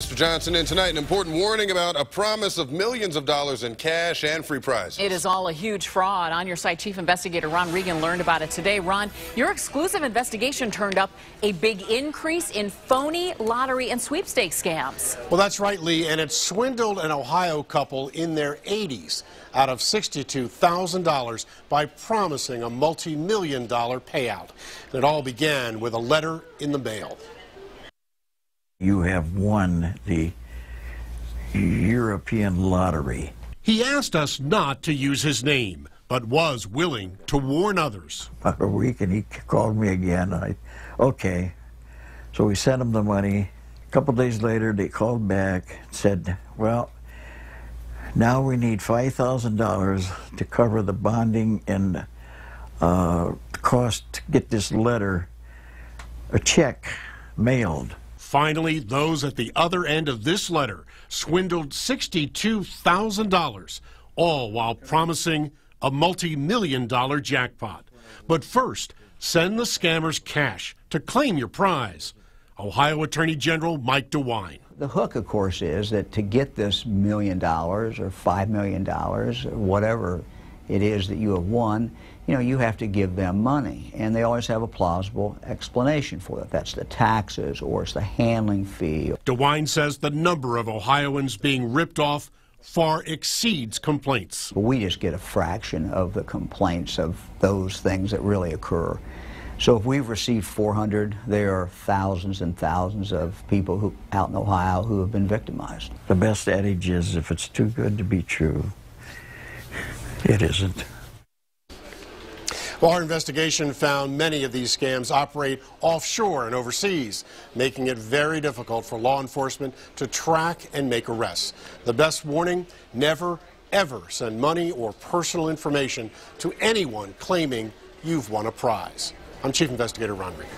Mr. Johnson, in tonight, an important warning about a promise of millions of dollars in cash and free prizes. It is all a huge fraud. On Your Side, Chief Investigator Ron Regan learned about it today. Ron, your exclusive investigation turned up a big increase in phony lottery and sweepstakes scams. Well, that's right, Lee, and it swindled an Ohio couple in their 80s out of $62,000 by promising a multi-million-dollar payout. And it all began with a letter in the mail. You have won the European lottery. He asked us not to use his name, but was willing to warn others. About a week, and he called me again. Okay. So we sent him the money. A couple days later, they called back and said, well, now we need $5,000 to cover the bonding and cost to get this letter, a check, mailed. Finally, those at the other end of this letter swindled $62,000, all while promising a multi-million-dollar jackpot. But first, send the scammers cash to claim your prize. Ohio Attorney General Mike DeWine. The hook, of course, is that to get this $1 million or $5 million or whatever it is that you have won, you have to give them money. And they always have a plausible explanation for that. That's the taxes or it's the handling fee. DeWine says the number of Ohioans being ripped off far exceeds complaints. We just get a fraction of the complaints of those things that really occur. So if we've received 400, there are thousands and thousands of people out in Ohio who have been victimized. The best adage is, if it's too good to be true, it isn't. Well, our investigation found many of these scams operate offshore and overseas, making it very difficult for law enforcement to track and make arrests. The best warning, never, ever send money or personal information to anyone claiming you've won a prize. I'm Chief Investigator Ron Regan.